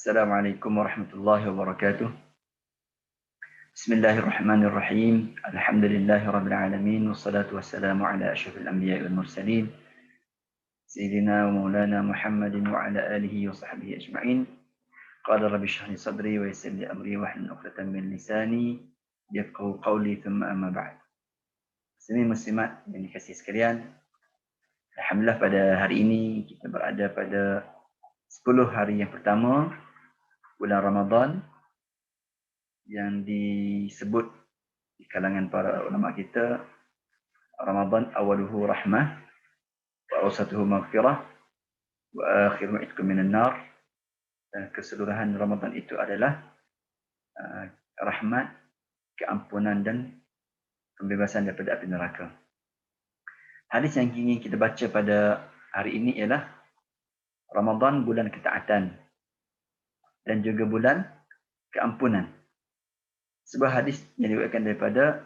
Assalamualaikum warahmatullahi wabarakatuh. Bismillahirrahmanirrahim. Alhamdulillahirabbil alamin wassalatu wassalamu ala asyrafil anbiya'i wal mursalin sayyidina wa maulana Muhammadin wa ala alihi wa sahbihi ajma'in. Qala rabbi shrah li sadri wa yassir li amri wahlul 'uqdatam min lisani yafqahu qawli, thumma amma ba'd. Muslimin muslimat yang dikasihi sekalian, alhamdulillah pada hari ini kita berada pada 10 hari yang pertama bulan Ramadan, yang disebut di kalangan para ulama kita Ramadan awaluhu rahmah wa awsatuhu maghfirah wa akhiruhu itqun minan nar. Dan keseluruhan Ramadan itu adalah rahmat, keampunan dan pembebasan daripada api neraka. Hadis yang ingin kita baca pada hari ini ialah Ramadan bulan ketaatan dan juga bulan keampunan. Sebuah hadis yang diriwayatkan daripada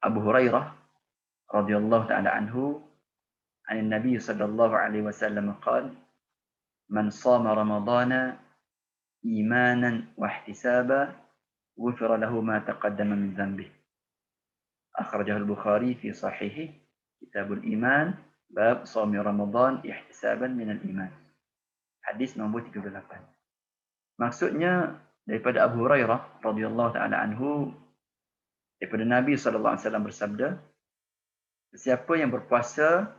Abu Hurairah radhiyallahu ta'ala anhu, an Nabi sallallahu alaihi wasallam qala, man shama ramadhana imanan wa ihtisaba ghufira lahu ma taqaddama min dhanbihi. Akhrajahu al-Bukhari fi sahihi, Kitabul Iman, bab shami Ramadan ihtisaban min al-iman. Hadis nombor 38. Maksudnya daripada Abu Hurairah radhiyallahu ta'ala anhu, daripada Nabi sallallahu alaihi wasallam bersabda, siapa yang berpuasa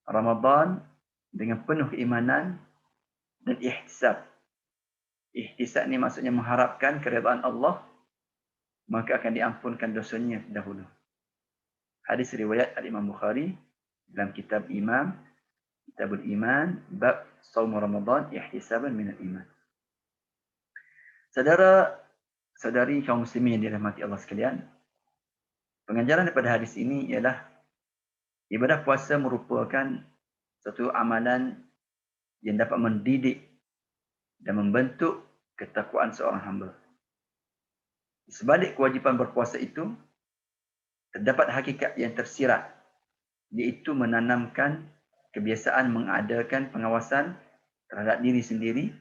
Ramadan dengan penuh keimanan dan ihtisab. Ihtisab ni maksudnya mengharapkan keredaan Allah, maka akan diampunkan dosanya dahulu. Hadis riwayat Al-Imam Bukhari dalam kitab Imam, Kitabul Iman, bab shaum Ramadan ihtisaban minal iman. Saudara-saudari kaum muslimin yang dirahmati Allah sekalian, pengajaran daripada hadis ini ialah ibadah puasa merupakan satu amalan yang dapat mendidik dan membentuk ketakwaan seorang hamba. Di sebalik kewajipan berpuasa itu, terdapat hakikat yang tersirat, iaitu menanamkan kebiasaan mengadakan pengawasan terhadap diri sendiri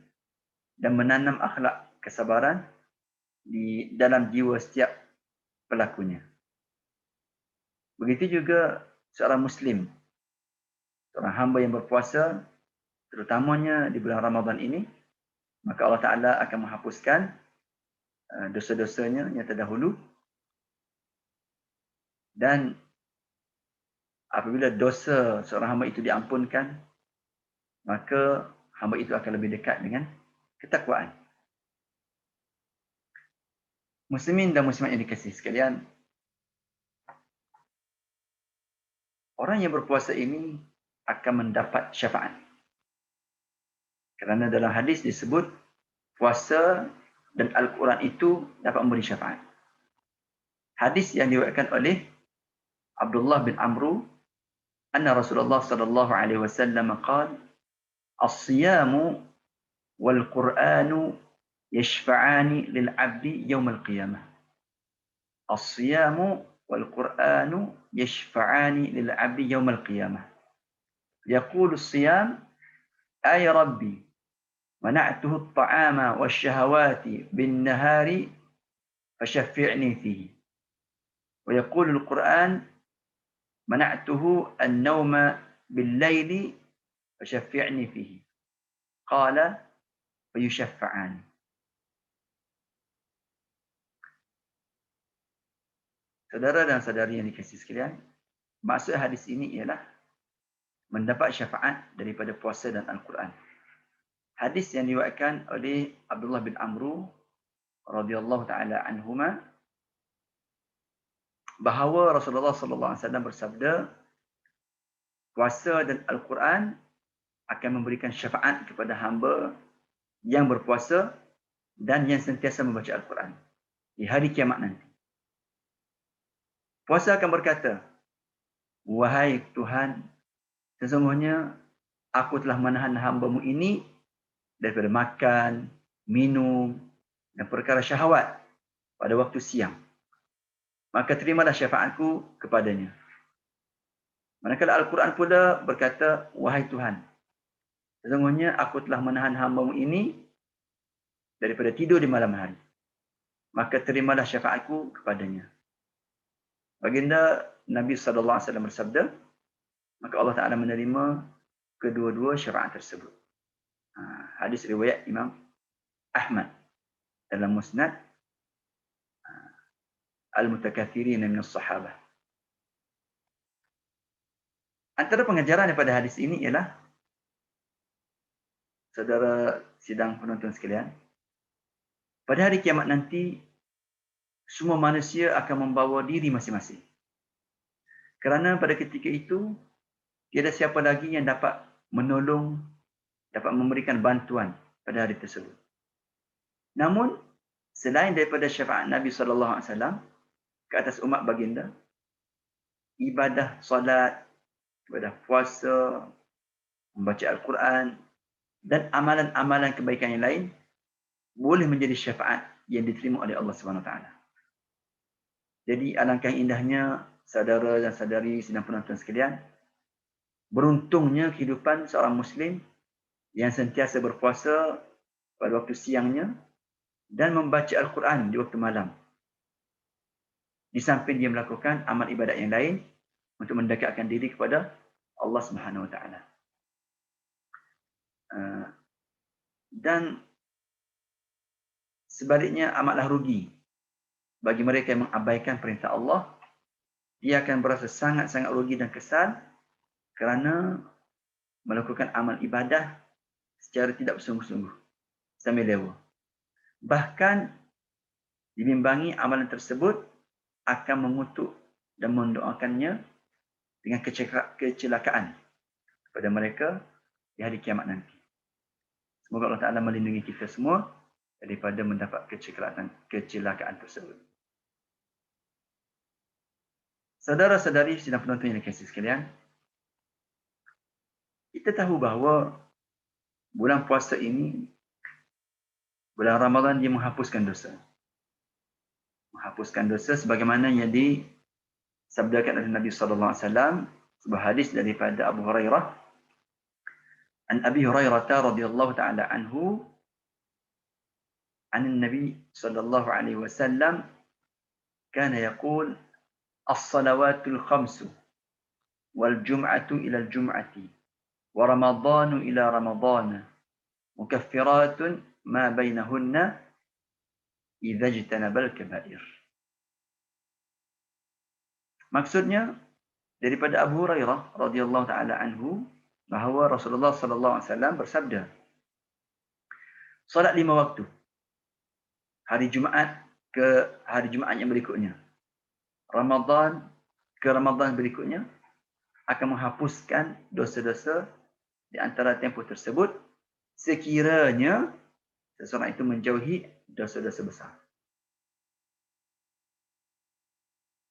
dan menanam akhlak kesabaran di dalam jiwa setiap pelakunya. Begitu juga seorang Muslim, seorang hamba yang berpuasa, terutamanya di bulan Ramadan ini, maka Allah Ta'ala akan menghapuskan dosa-dosanya yang terdahulu. Dan apabila dosa seorang hamba itu diampunkan, maka hamba itu akan lebih dekat dengan ketakwaan. Muslimin dan muslimat yang dikasihi sekalian, orang yang berpuasa ini akan mendapat syafaat. Kerana dalam hadis disebut puasa dan Al-Quran itu dapat memberi syafaat. Hadis yang diriwayatkan oleh Abdullah bin Amru, anna Rasulullah sallallahu alaihi wasallam qala, as-siyamu wal Qur'anu yashfa'ani lil 'abdi yawm al-qiyamah. As-siyamu wal Qur'anu yashfa'ani lil 'abdi yawm al-qiyamah. Yaqulu as-siyam, ay rabbi mana'tuhu at-ta'ama wash-shahawati bin-nahari fashaffi'ni fihi. Wa yaqulu al-Qur'an, mana'tuhu an-nawma bil-layli fashaffi'ni fihi. Qala fayushaffa'ani. Saudara dan saudari yang dikasihi sekalian, maksud hadis ini ialah mendapat syafaat daripada puasa dan Al-Quran. Hadis yang diriwayatkan oleh Abdullah bin Amru radhiyallahu ta'ala anhuma, bahawa Rasulullah sallallahu alaihi wasallam bersabda, puasa dan Al-Quran akan memberikan syafaat kepada hamba yang berpuasa dan yang sentiasa membaca Al-Quran di hari kiamat nanti. Puasa akan berkata, wahai Tuhan, sesungguhnya aku telah menahan hamba-Mu ini daripada makan, minum dan perkara syahwat pada waktu siang. Maka terimalah syafaatku kepadanya. Manakala Al-Quran pula berkata, wahai Tuhan, sesungguhnya aku telah menahan hamba-Mu ini daripada tidur di malam hari, maka terimalah syafaatku kepadanya. Baginda Nabi SAW bersabda, maka Allah Ta'ala menerima kedua-dua syafaat tersebut. Hadis riwayat Imam Ahmad dalam Musnad Al-Mutakathirin min as-Sahabah. Antara pengajaran daripada hadis ini ialah, saudara sidang penonton sekalian, pada hari kiamat nanti, semua manusia akan membawa diri masing-masing. Kerana pada ketika itu, tiada siapa lagi yang dapat menolong, dapat memberikan bantuan pada hari tersebut. Namun, selain daripada syafaat Nabi SAW ke atas umat baginda, ibadah solat, ibadah puasa, membaca Al-Quran, dan amalan-amalan kebaikan yang lain boleh menjadi syafaat yang diterima oleh Allah SWT. Jadi alangkah indahnya saudara dan saudari sidang penonton sekalian, beruntungnya kehidupan seorang Muslim yang sentiasa berpuasa pada waktu siangnya dan membaca Al-Quran di waktu malam, di samping dia melakukan amal ibadat yang lain untuk mendekatkan diri kepada Allah SWT. Dan sebaliknya amatlah rugi bagi mereka yang mengabaikan perintah Allah. Dia akan berasa sangat-sangat rugi dan kesal kerana melakukan amal ibadah secara tidak bersungguh-sungguh, sambil lewa. Bahkan dibimbangi amalan tersebut akan mengutuk dan mendoakannya dengan kecelakaan kepada mereka di hari kiamat nanti. Semoga Allah Ta'ala melindungi kita semua daripada mendapat kecelakaan tersebut. Saudara-saudari sidang penonton yang dikasihi sekalian, kita tahu bahawa bulan puasa ini, bulan Ramadan, dia menghapuskan dosa. Menghapuskan dosa sebagaimana yang disabdakan oleh Nabi SAW, sebuah hadis daripada Abu Hurairah. An Abi Hurairah radhiyallahu ta'ala anhu, an Nabi sallallahu alaihi wasallam, kana yaqul, as-salawatul khamsu wal jum'atu ila al-jum'ati wa ramadhanu ila ramadhana mukaffiratun ma bainahunna idza ijtanabal kaba'ir. Maksudnya daripada Abu Hurairah radhiyallahu taala anhu bahawa Rasulullah sallallahu alaihi wasallam bersabda, solat 5 waktu hari Jumaat ke hari Jumaat yang berikutnya, Ramadan ke Ramadan berikutnya, akan menghapuskan dosa-dosa di antara tempoh tersebut sekiranya seseorang itu menjauhi dosa-dosa besar.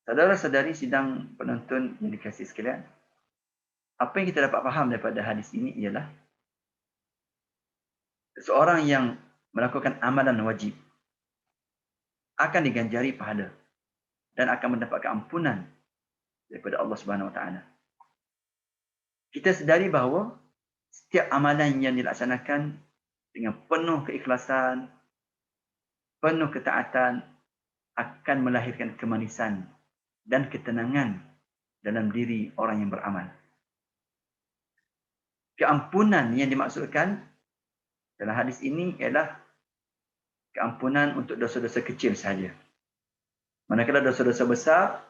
Saudara-saudari sidang penonton yang dikasihi sekalian, apa yang kita dapat faham daripada hadis ini ialah seseorang yang melakukan amalan wajib akan diganjari pahala dan akan mendapatkan ampunan daripada Allah Subhanahu Wa Taala. Kita sedari bahawa setiap amalan yang dilaksanakan dengan penuh keikhlasan, penuh ketaatan, akan melahirkan kemanisan dan ketenangan dalam diri orang yang beramal. Keampunan yang dimaksudkan dalam hadis ini ialah keampunan untuk dosa-dosa kecil sahaja. Manakala dosa-dosa besar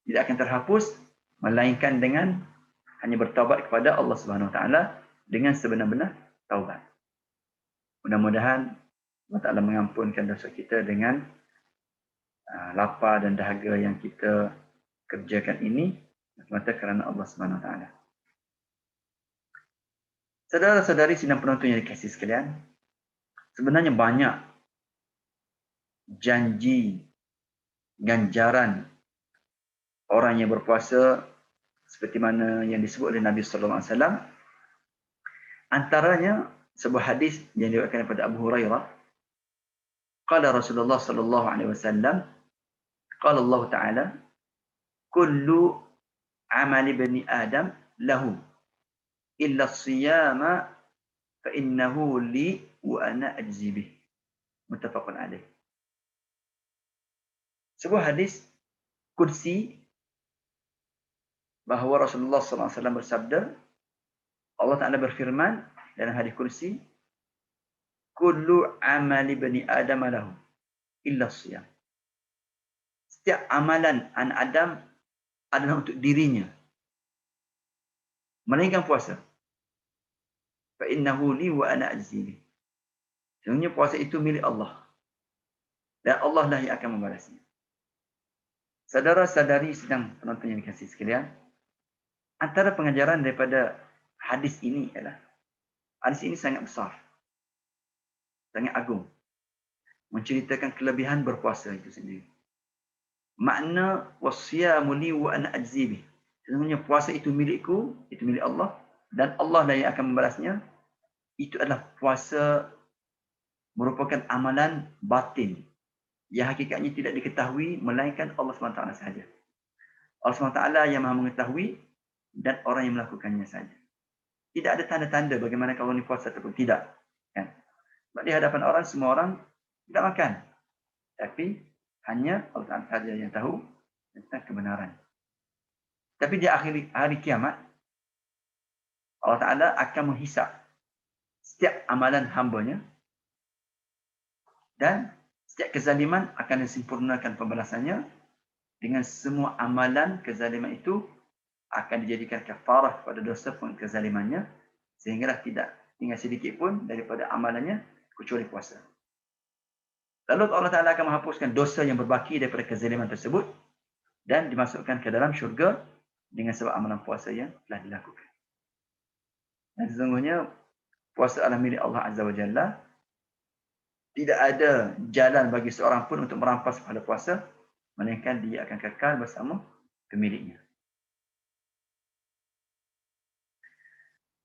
tidak akan terhapus melainkan dengan hanya bertaubat kepada Allah Subhanahu Wa Taala dengan sebenar-benar taubat. Mudah-mudahan Allah Ta'ala mengampunkan dosa kita dengan lapar dan dahaga yang kita kerjakan ini semata kerana Allah Subhanahu Wa Taala. Saudara-saudari sidang penonton yang dikasihi sekalian, sebenarnya banyak janji ganjaran orang yang berpuasa seperti mana yang disebut oleh Nabi sallallahu alaihi wasallam. Antaranya sebuah hadis yang diriwayatkan daripada Abu Hurairah, qala Rasulullah sallallahu alaihi wasallam, qala Allah Ta'ala, kullu amali bani Adam lahu illa as-siyama fa innahu li wa ana ajzi bih. Muttafaqun alaih. Sebuah hadis qudsi bahawa Rasulullah SAW bersabda, Allah Ta'ala berfirman dalam hadis qudsi, kullu amali bani Adam lahu illa siyam. Setiap amalan anak Adam adalah untuk dirinya, melainkan puasa. Fa innahu li wa ana ajzi bih. Sebenarnya puasa itu milik Allah dan Allah lah yang akan membalasnya. Saudara-saudari sedang penonton yang dikasihi sekalian, antara pengajaran daripada hadis ini ialah, hadis ini sangat besar, sangat agung, menceritakan kelebihan berpuasa itu sendiri. Makna wasiyamu li wa ana ajzi bih. Sebenarnya puasa itu milikku, itu milik Allah dan Allah lah yang akan membalasnya. Itu adalah puasa merupakan amalan batin yang hakikatnya tidak diketahui melainkan Allah SWT sahaja. Allah SWT yang maha mengetahui dan orang yang melakukannya saja. Tidak ada tanda-tanda bagaimana kalau ini puasa ataupun tidak. Kan? Sebab di hadapan orang, semua orang tidak makan. Tapi hanya Allah SWT sahaja yang tahu tentang kebenaran. Tapi di akhir hari kiamat, Allah Ta'ala akan menghisap setiap amalan hambanya dan setiap kezaliman akan disempurnakan pembalasannya dengan semua amalan kezaliman itu akan dijadikan kafarah pada dosa kezalimannya sehinggalah tidak tinggal sedikit pun daripada amalannya kecuali puasa. Lalu Allah Ta'ala akan menghapuskan dosa yang berbaki daripada kezaliman tersebut dan dimasukkan ke dalam syurga dengan sebab amalan puasa yang telah dilakukan. Dan sesungguhnya puasa adalah milik Allah Azza wa Jalla. Tidak ada jalan bagi seorang pun untuk merampas pahala puasa, melainkan dia akan kekal bersama pemiliknya.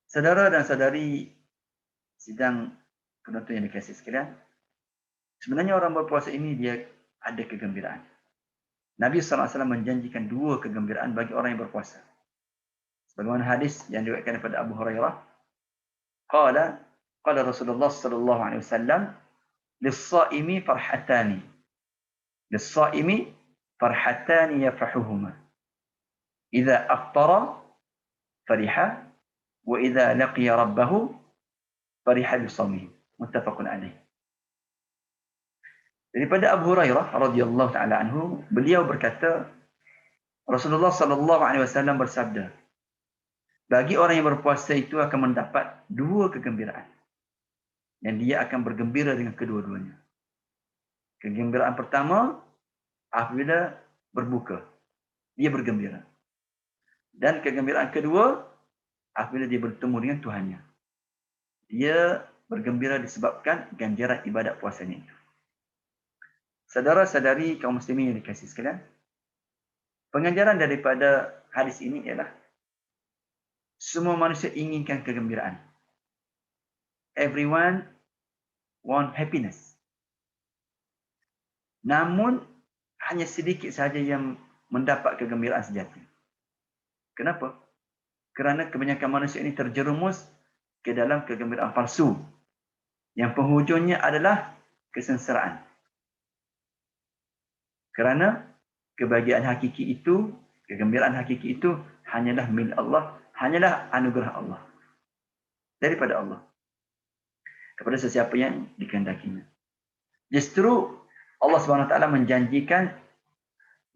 Saudara dan saudari sidang penonton yang dikasihi sekalian, sebenarnya orang berpuasa ini dia ada kegembiraan. Nabi SAW menjanjikan dua kegembiraan bagi orang yang berpuasa. Sebagaimana hadis yang diriwayatkan daripada Abu Hurairah, qala Rasulullah sallallahu alaihi wasallam, lis-shaimi farhatani. Lis-shaimi farhatani yafrahuhuma. Idza aftara fariha wa idza laqiya rabbahu fariha bi shaumihi. Muttafaqun alaih. Daripada Abu Hurairah radhiyallahu taala anhu, beliau berkata, Rasulullah sallallahu alaihi wasallam bersabda, bagi orang yang berpuasa itu akan mendapat dua kegembiraan. Dan dia akan bergembira dengan kedua-duanya. Kegembiraan pertama, apabila berbuka, dia bergembira. Dan kegembiraan kedua, apabila dia bertemu dengan Tuhannya. Dia bergembira disebabkan ganjaran ibadat puasanya itu. Saudara-saudari kaum muslimin yang dikasihi sekalian, pengajaran daripada hadis ini ialah semua manusia inginkan kegembiraan. Everyone want happiness. Namun hanya sedikit sahaja yang mendapat kegembiraan sejati. Kenapa? Kerana kebanyakan manusia ini terjerumus ke dalam kegembiraan palsu yang penghujungnya adalah kesengsaraan. Kerana kebahagiaan hakiki itu, kegembiraan hakiki itu hanyalah milik Allah, hanyalah anugerah Allah. Daripada Allah. Kepada sesiapa yang dikehendakinya. Justru Allah SWT menjanjikan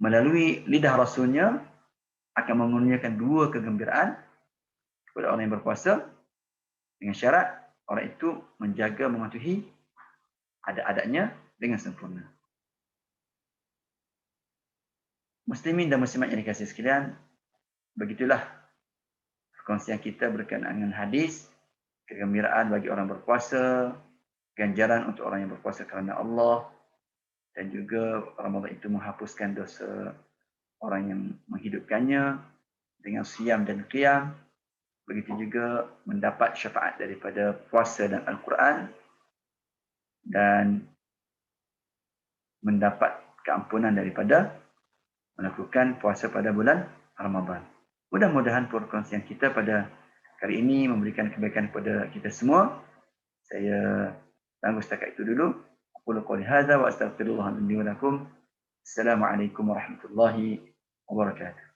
melalui lidah Rasulnya akan mengurniakan dua kegembiraan kepada orang yang berpuasa dengan syarat orang itu menjaga mematuhi adat-adatnya dengan sempurna. Muslimin dan muslimat yang dikasihi sekalian, begitulah perkongsian kita berkenaan dengan hadis kegembiraan bagi orang berpuasa, ganjaran untuk orang yang berpuasa kerana Allah, dan juga Ramadan itu menghapuskan dosa orang yang menghidupkannya dengan siam dan qiyam. Begitu juga mendapat syafaat daripada puasa dan Al-Quran dan mendapat keampunan daripada melakukan puasa pada bulan Ramadan. Mudah-mudahan perkongsian kita pada kali ini memberikan kebaikan kepada kita semua. Saya tangguh setakat itu dulu. أقول قولي هذا وأستغفر الله لي ولكم. السلام عليكم ورحمة الله وبركاته.